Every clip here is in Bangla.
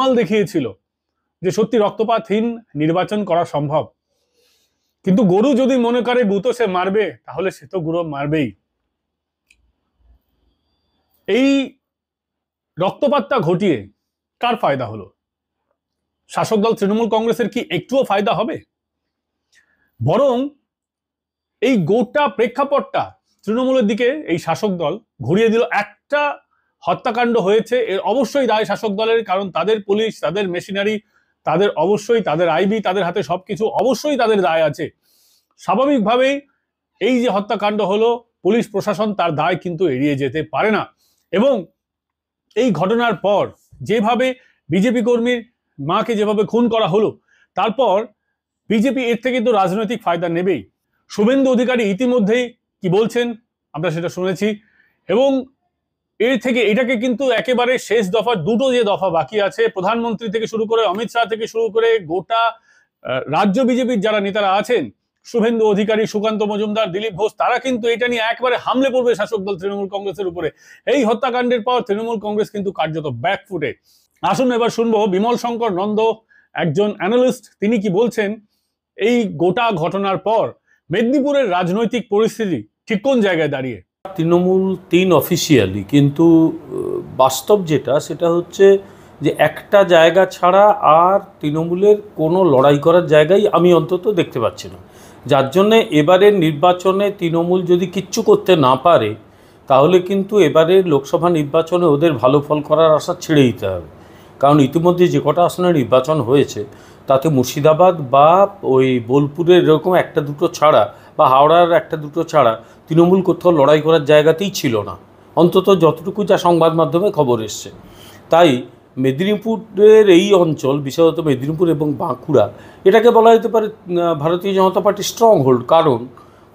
কামাল দেখিয়েছিল যে সত্যি রক্তপাতহীন নির্বাচন করা সম্ভব। কিন্তু গরু যদি মনে করে গুতো সে মারবে, তাহলে সে তো গুরু মারবেই। এই রক্তপাতটা ঘটিয়ে কার ফায়দা হলো? শাসক দল তৃণমূল কংগ্রেসের কি একটুও ফায়দা হবে? বরং এই গোটা প্রেক্ষাপটটা তৃণমূলের দিকে এই শাসক দল ঘুরিয়ে দিল। একটা হত্যাকাণ্ড হয়েছে, এর অবশ্যই দায় শাসক দলের, কারণ তাদের পুলিশ, তাদের মেশিনারি, তাদের অবশ্যই, তাদের আইবি, তাদের হাতে সবকিছু, অবশ্যই তাদের দায় আছে। স্বাভাবিকভাবেই এই যে হত্যাকাণ্ড হলো, পুলিশ প্রশাসন তার দায় কিন্তু এড়িয়ে যেতে পারে না। এবং এই ঘটনার পর যেভাবে বিজেপি কর্মীর মাকে যেভাবে খুন করা হলো, তারপর বিজেপি এর থেকে তো রাজনৈতিক ফায়দা নেবেই। শুভেন্দু অধিকারী ইতিমধ্যেই কি বলছেন আমরা সেটা শুনেছি, এবং এর থেকে এটাকে কিন্তু একেবারে শেষ দফা, দুটো যে দফা বাকি আছে, প্রধানমন্ত্রী থেকে শুরু করে অমিত শাহ থেকে শুরু করে গোটা রাজ্য বিজেপির যারা নেতারা আছেন, শুভেন্দু অধিকারী, সুকান্ত মজুমদার, দিলীপ ঘোষ, তারা কিন্তু এটা নিয়ে একবারে হামলে পড়বে শাসক দল তৃণমূল কংগ্রেসের উপরে। এই হত্যাকাণ্ডের পর তৃণমূল কংগ্রেস কিন্তু কার্যত ব্যাকফুটে। আসুন এবার শুনবো বিমল শঙ্কর নন্দ, একজন অ্যানালিস্ট, তিনি কি বলছেন এই গোটা ঘটনার পর মেদিনীপুরের রাজনৈতিক পরিস্থিতি ঠিক কোন জায়গায় দাঁড়িয়ে। তৃণমূল 3 অফিসিয়ালি, কিন্তু বাস্তব যেটা সেটা হচ্ছে যে একটা জায়গা ছাড়া আর তৃণমূলের কোনো লড়াই করার জায়গাই আমি অন্তত দেখতে পাচ্ছি না। যার জন্যে এবারের নির্বাচনে তৃণমূল যদি কিচ্ছু করতে না পারে, তাহলে কিন্তু এবারের লোকসভা নির্বাচনে ওদের ভালো ফল করার আশা ছেড়ে দিতে হবে। কারণ ইতিমধ্যে যে কটা আসনে নির্বাচন হয়েছে, তাতে মুর্শিদাবাদ বা ওই বোলপুরের এরকম একটা দুটো ছাড়া, বা হাওড়ার একটা দুটো ছাড়া তৃণমূল কোথাও লড়াই করার জায়গাতেই ছিল না, অন্তত যতটুকু যা সংবাদ মাধ্যমে খবর এসছে। তাই মেদিনীপুরের এই অঞ্চল, বিশেষত মেদিনীপুর এবং বাঁকুড়া, এটাকে বলা যেতে পারে ভারতীয় জনতা পার্টির স্ট্রং হোল্ড। কারণ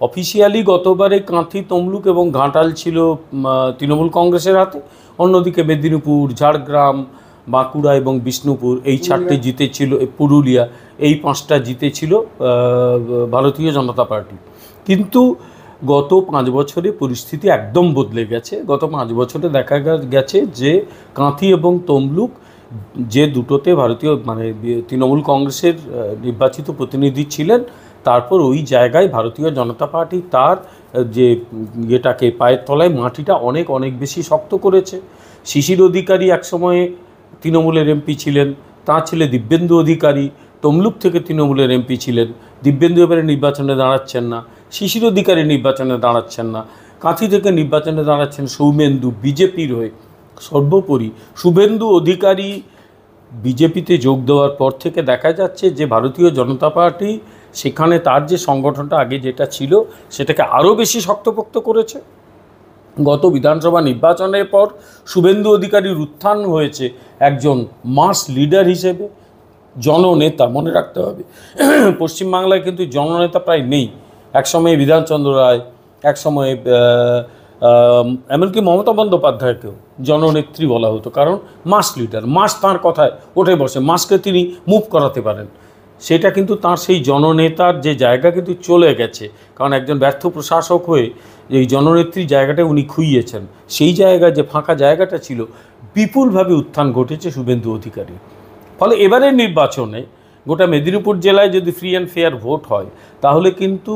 অফিসিয়ালি গতবারে কাঁথি, তমলুক এবং ঘাটাল ছিল তৃণমূল কংগ্রেসের হাতে, অন্যদিকে মেদিনীপুর, ঝাড়গ্রাম, বাঁকুড়া এবং বিষ্ণুপুর এই 4টে জিতেছিল, পুরুলিয়া এই 5টা জিতেছিল ভারতীয় জনতা পার্টি। কিন্তু গত 5 বছরে পরিস্থিতি একদম বদলে গেছে। গত 5 বছরে দেখা গেছে যে কাঁথি এবং তমলুক, যে দুটোতে ভারতীয় তৃণমূল কংগ্রেসের নির্বাচিত প্রতিনিধি ছিলেন, তারপর ওই জায়গায় ভারতীয় জনতা পার্টি তার যে এটাকে পায়ের তলায় মাটিটা অনেক অনেক বেশি শক্ত করেছে। শিশির অধিকারী একসময়ে তৃণমূলের এমপি ছিলেন, তাঁর ছেলে দিব্যেন্দু অধিকারী তমলুক থেকে তৃণমূলের এমপি ছিলেন। দিব্যেন্দু এবারে নির্বাচনে দাঁড়াচ্ছেন না, শিশির অধিকারী নির্বাচনে দাঁড়াচ্ছেন না, কাঁথি থেকে নির্বাচনে দাঁড়াচ্ছেন সৌমেন্দু বিজেপির হয়ে। সর্বোপরি শুভেন্দু অধিকারী বিজেপিতে যোগ দেওয়ার পর থেকে দেখা যাচ্ছে যে ভারতীয় জনতা পার্টি সেখানে তার যে সংগঠনটা আগে যেটা ছিল সেটাকে আরও বেশি শক্তপোক্ত করেছে। গত বিধানসভা নির্বাচনের পর শুভেন্দু অধিকারীর উত্থান হয়েছে একজন মাস লিডার হিসেবে, জননেতা। মনে রাখতে হবে পশ্চিমবাংলায় কিন্তু জননেতা প্রায় নেই। একসময় বিধানচন্দ্র রায়, একসময় এমনকি মমতা বন্দ্যোপাধ্যায়কেও জননেত্রী বলা হতো, কারণ মাস লিডার, মাস তাঁর কথায় ওঠে বসে, মাসকে তিনি মুভ করাতে পারেন। সেটা কিন্তু তাঁর সেই জননেতার যে জায়গা কিন্তু চলে গেছে, কারণ একজন ব্যর্থ প্রশাসক হয়ে এই জননেত্রীর জায়গাটা উনি খুইয়েছেন। সেই জায়গায় যে ফাঁকা জায়গাটা ছিল, বিপুলভাবে উত্থান ঘটেছে শুভেন্দু অধিকারী। ফলে এবারের নির্বাচনে গোটা মেদিনীপুর জেলায় যদি ফ্রি অ্যান্ড ফেয়ার ভোট হয়, তাহলে কিন্তু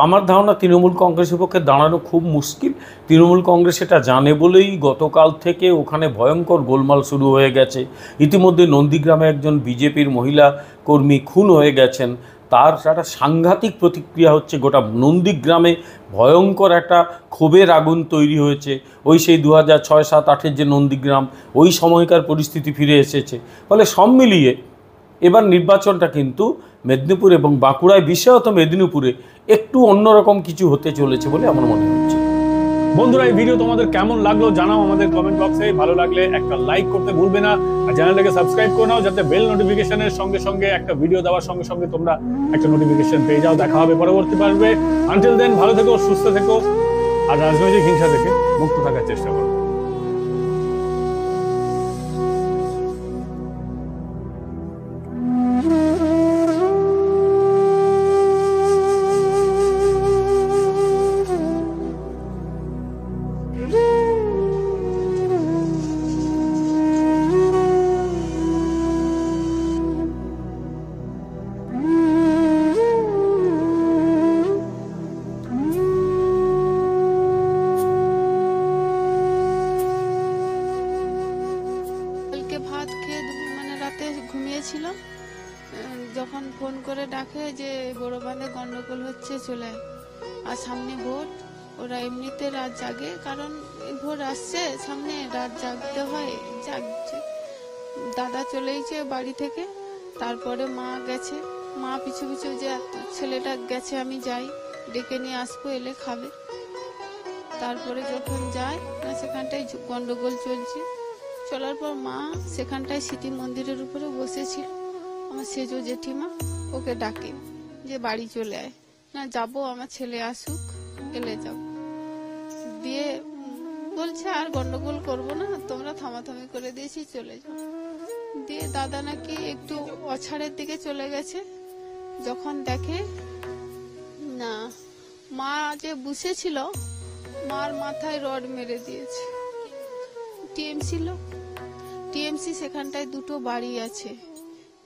আমার ধারণা তৃণমূল কংগ্রেসের পক্ষে দাঁড়ানো খুব মুশকিল। তৃণমূল কংগ্রেস এটা জানে বলেই গতকাল থেকে ওখানে ভয়ঙ্কর গোলমাল শুরু হয়ে গেছে। ইতিমধ্যে নন্দীগ্রামে একজন বিজেপির মহিলা কর্মী খুন হয়ে গেছেন, তার একটা সাংঘাতিক প্রতিক্রিয়া হচ্ছে। গোটা নন্দীগ্রামে ভয়ঙ্কর একটা ক্ষোভের আগুন তৈরি হয়েছে। ওই সেই 2006, 7, 8 যে নন্দীগ্রাম, ওই সময়কার পরিস্থিতি ফিরে এসেছে। ফলে সব মিলিয়ে এবার নির্বাচনটা কিন্তু মেদিনীপুর এবং বাঁকুড়ায়, বিশেষত মেদিনীপুরে একটু অন্যরকম কিছু হতে চলেছে বলে আমার মনে হচ্ছে। বন্ধুরা, এই ভিডিও তোমাদের কেমন লাগলো জানাও আমাদের কমেন্ট বক্সে। ভালো লাগলে একটা লাইক করতে ভুলবে না, আর চ্যানেলটাকে সাবস্ক্রাইব করে নাও, যাতে বেল নোটিফিকেশনের সঙ্গে সঙ্গে একটা ভিডিও দেওয়ার সঙ্গে সঙ্গে তোমরা একটা নোটিফিকেশন পেয়ে যাও। দেখা হবে পরবর্তী পর্বে। আনটিল দেন, ভালো থেকো, সুস্থ থেকো, আর রাজনৈতিক হিংসা থেকে মুক্ত থাকার চেষ্টা করো। বাড়িতে ঘুমিয়েছিলাম। যখন ফোন করে ডাকে যে বড় বাঁধে গন্ডগোল হচ্ছে চলে আয়, আর সামনে ভোট, ওরা এমনিতে রাত জাগে, কারণ ভোট আসছে সামনে, রাত জাগতে হয়, জাগছে। দাদা চলেইছে বাড়ি থেকে, তারপরে মা গেছে, মা পিছু পিছু যে ছেলেটা গেছে আমি যাই, ডেকে নিয়ে আসবো, এলে খাবে। তারপরে যখন যায় না সেখানটায় গন্ডগোল চলছে, চলার পর মা সেখানটায় স্মৃতি মন্দিরের উপরে বসেছিল, আমার সেজো জেঠিমা ওকে ডাকে যে বাড়ি চলে আয়। না যাবো, আমার ছেলে আসুক, এলে যাব। দিয়ে বলছে আর গন্ডগোল করবো না, তোমরা থামাথামি করে দিয়েছি, চলে যাও। দিয়ে দাদা নাকি একটু অছাড়ের দিকে চলে গেছে, যখন দেখে না মা যে বসেছিল, মার মাথায় রড মেরে দিয়েছে। টিএমসি সেখানটায় দুটো বাড়ি আছে,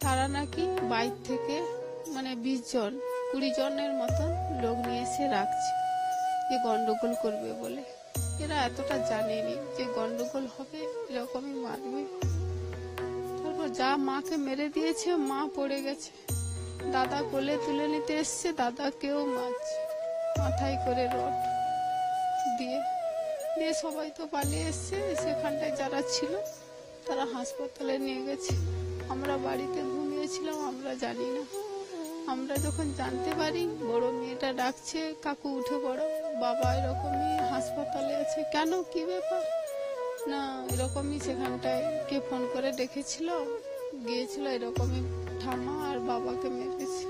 তারা নাকি বাইর থেকে মানে 20 জন 20 জনের মতন লোক নিয়ে এসে রাখছে যে গন্ডগোল করবে বলে। এরা এতটা জানেনি যে গন্ডগোল হবে, এরকমই মারবে। তারপর যা মাকে মেরে দিয়েছে, মা পড়ে গেছে, দাদা কোলে তুলে নিতে এসছে, দাদাকেও মারছে মাথায় করে রড দিয়ে। সবাই তো পালিয়ে এসছে, সেখানটায় যারা ছিল তারা হাসপাতালে নিয়ে গেছে। আমরা বাড়িতে ঘুমিয়েছিলাম, আমরা জানি না। আমরা যখন জানতে পারি বড় মেয়েটা ডাকছে, কাকু উঠে পড়ো, বাবা এরকমই হাসপাতালে আছে। কেন, কি ব্যাপার? না এরকমই সেখানটায় কে ফোন করে ডেকেছিল, গিয়েছিল, এরকমই ঠাম্মা আর বাবাকে মেরেছে।